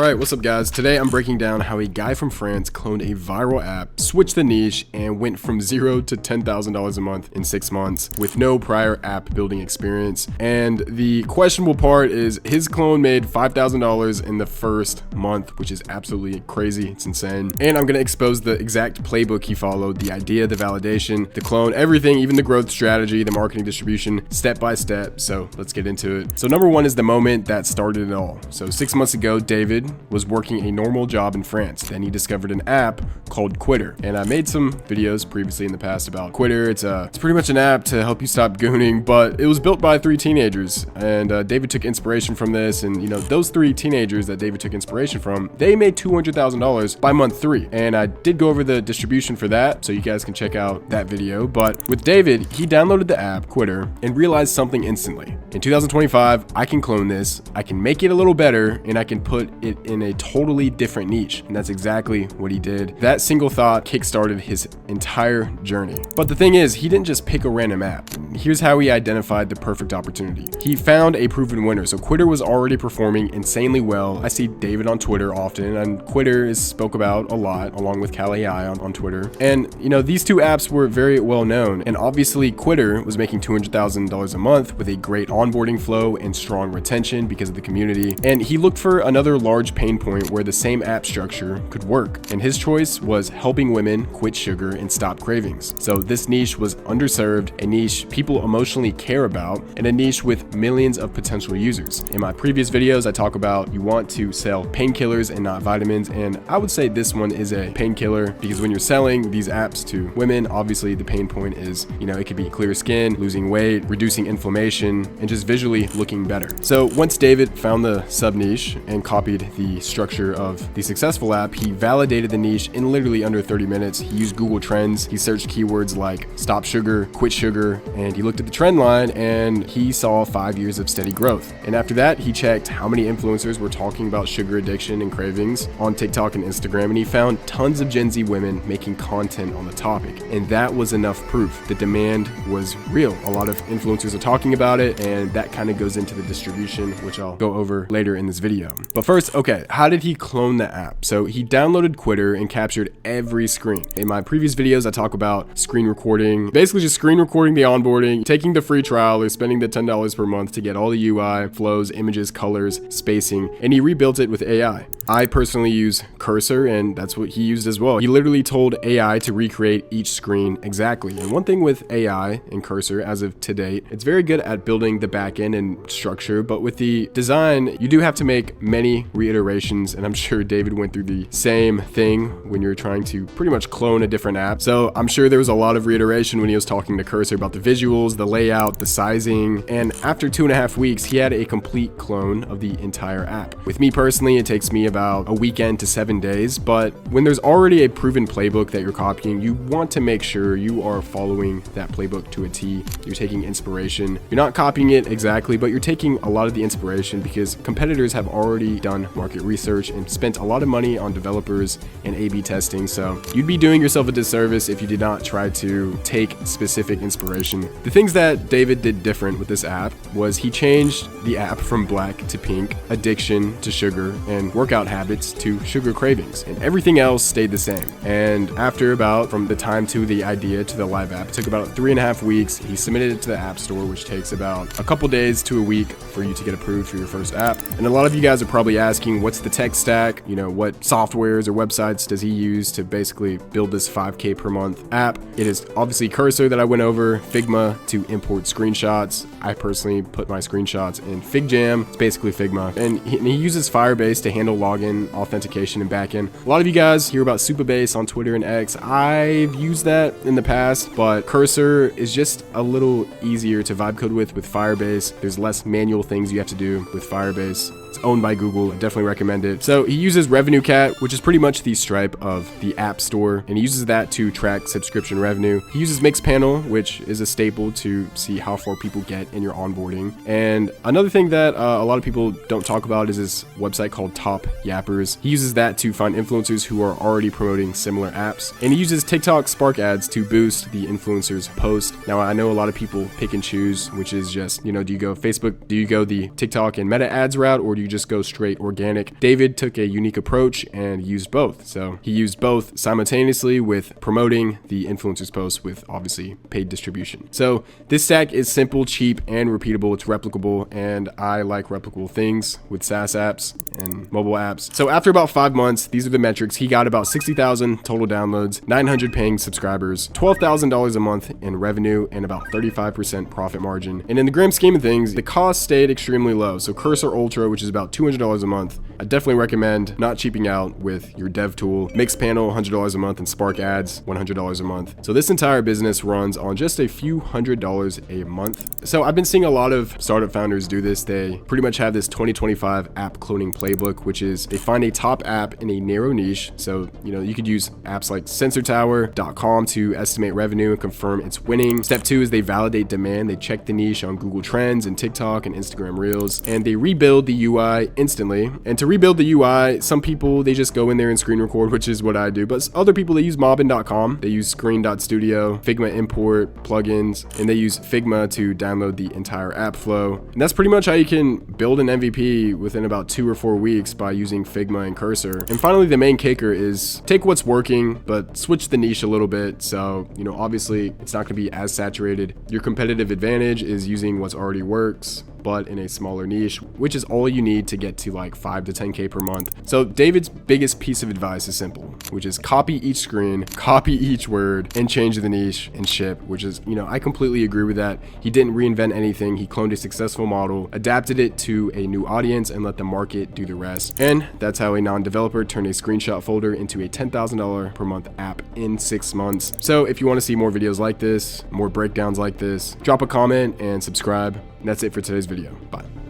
Alright, what's up guys? Today I'm breaking down how a guy from France cloned a viral app, switched the niche, and went from $0 to $10,000 a month in 6 months with no prior app building experience. And the questionable part is his clone made $5,000 in the first month, which is absolutely crazy. It's insane. And I'm going to expose the exact playbook he followed, the idea, the validation, the clone, everything, even the growth strategy, the marketing distribution, step by step. So let's get into it. So number one is the moment that started it all. So 6 months ago, David was working a normal job in France. Then he discovered an app called Quitter. And I made some videos previously in the past about Quitter. It's pretty much an app to help you stop gooning, but it was built by 3 teenagers. And David took inspiration from this. And you know, those 3 teenagers that David took inspiration from, they made $200,000 by month 3. And I did go over the distribution for that, so you guys can check out that video. But with David, he downloaded the app Quitter and realized something instantly. In 2025, I can clone this, I can make it a little better, and I can put it in a totally different niche. And that's exactly what he did. That single thought kickstarted his entire journey. But the thing is, he didn't just pick a random app. Here's how he identified the perfect opportunity. He found a proven winner. So Quitter was already performing insanely well. I see David on Twitter often, and Quitter is spoke about a lot, along with Cal AI on Twitter. And you know, these 2 apps were very well known. And obviously Quitter was making $200,000 a month with a great onboarding flow and strong retention because of the community. And he looked for another large pain point where the same app structure could work. And his choice was helping women quit sugar and stop cravings. So this niche was underserved, a niche people emotionally care about, and a niche with millions of potential users. In my previous videos, I talk about you want to sell painkillers and not vitamins. And I would say this one is a painkiller because when you're selling these apps to women, obviously the pain point is, you know, it could be clear skin, losing weight, reducing inflammation, and just visually looking better. So once David found the sub niche and copied the structure of the successful app, he validated the niche in literally under 30 minutes. He used Google Trends. He searched keywords like stop sugar, quit sugar, and he looked at the trend line and he saw 5 years of steady growth. And after that, he checked how many influencers were talking about sugar addiction and cravings on TikTok and Instagram, and he found tons of Gen Z women making content on the topic. And that was enough proof. The demand was real. A lot of influencers are talking about it, and that kind of goes into the distribution, which I'll go over later in this video. But first, okay, how did he clone the app? So he downloaded Quitter and captured every screen. In my previous videos, I talk about screen recording, basically just screen recording the onboarding, taking the free trial or spending the $10 per month to get all the UI, flows, images, colors, spacing, and he rebuilt it with AI. I personally use Cursor, and that's what he used as well. He literally told AI to recreate each screen exactly. And one thing with AI and Cursor as of to date, it's very good at building the backend and structure, but with the design, you do have to make many reiterations, and I'm sure David went through the same thing when you're trying to pretty much clone a different app. So I'm sure there was a lot of reiteration when he was talking to Cursor about the visuals, the layout, the sizing, and after 2.5 weeks, he had a complete clone of the entire app. With me personally, it takes me about a weekend to 7 days, but when there's already a proven playbook that you're copying, you want to make sure you are following that playbook to a T. You're taking inspiration. You're not copying it exactly, but you're taking a lot of the inspiration because competitors have already done market research and spent a lot of money on developers and A/B testing. So you'd be doing yourself a disservice if you did not try to take specific inspiration. The things that David did different with this app was he changed the app from black to pink, addiction to sugar, and workout habits to sugar cravings, and everything else stayed the same. And after from the time to the idea to the live app, it took about 3.5 weeks. He submitted it to the App Store, which takes about a couple days to a week for you to get approved for your first app. And a lot of you guys are probably asking, what's the tech stack? You know, what softwares or websites does he use to basically build this 5K per month app? It is obviously Cursor that I went over, Figma to import screenshots. I personally put my screenshots in FigJam. It's basically Figma. And he uses Firebase to handle login, authentication, and backend. A lot of you guys hear about Supabase on Twitter and X. I've used that in the past, but Cursor is just a little easier to vibe code with Firebase. There's less manual things you have to do with Firebase. It's owned by Google. I definitely recommend it. So he uses Revenue Cat, which is pretty much the Stripe of the App Store, and he uses that to track subscription revenue. He uses Mixpanel, which is a staple to see how far people get in your onboarding. And another thing that a lot of people don't talk about is this website called Top Yappers. He uses that to find influencers who are already promoting similar apps, and he uses TikTok Spark ads to boost the influencer's post. Now, I know a lot of people pick and choose, which is just, you know, do you go Facebook, do you go the TikTok and Meta ads route, or do you just go straight organic. David took a unique approach and used both. So he used both simultaneously with promoting the influencers post with obviously paid distribution. So this stack is simple, cheap, and repeatable. It's replicable, and I like replicable things with SaaS apps and mobile apps. So after about 5 months, these are the metrics. He got about 60,000 total downloads, 900 paying subscribers, $12,000 a month in revenue, and about 35% profit margin. And in the grand scheme of things, the cost stayed extremely low. So Cursor Ultra, which is about $200 a month, I definitely recommend not cheaping out with your dev tool. Mixpanel, $100 a month, and Spark Ads, $100 a month. So this entire business runs on just a few $100s a month. So I've been seeing a lot of startup founders do this. They pretty much have this 2025 app cloning playbook, which is they find a top app in a narrow niche. So, you could use apps like SensorTower.com to estimate revenue and confirm it's winning. Step 2 is they validate demand. They check the niche on Google Trends and TikTok and Instagram Reels, and they rebuild the UI instantly. And to rebuild the UI, some people, they just go in there and screen record, which is what I do. But other people, they use Mobbin.com. They use Screen.studio, Figma import plugins, and they use Figma to download the entire app flow. And that's pretty much how you can build an MVP within about 2 or 4 weeks by using Figma and Cursor. And finally, the main kicker is take what's working, but switch the niche a little bit. So, obviously it's not going to be as saturated. Your competitive advantage is using what's already works, but in a smaller niche, which is all you need to get to like 5 to 10K per month. So David's biggest piece of advice is simple, which is copy each screen, copy each word, and change the niche and ship, which is, I completely agree with that. He didn't reinvent anything. He cloned a successful model, adapted it to a new audience, and let the market do the rest. And that's how a non-developer turned a screenshot folder into a $10,000 per month app in 6 months. So if you want to see more videos like this, more breakdowns like this, drop a comment and subscribe. And that's it for today's video. Bye.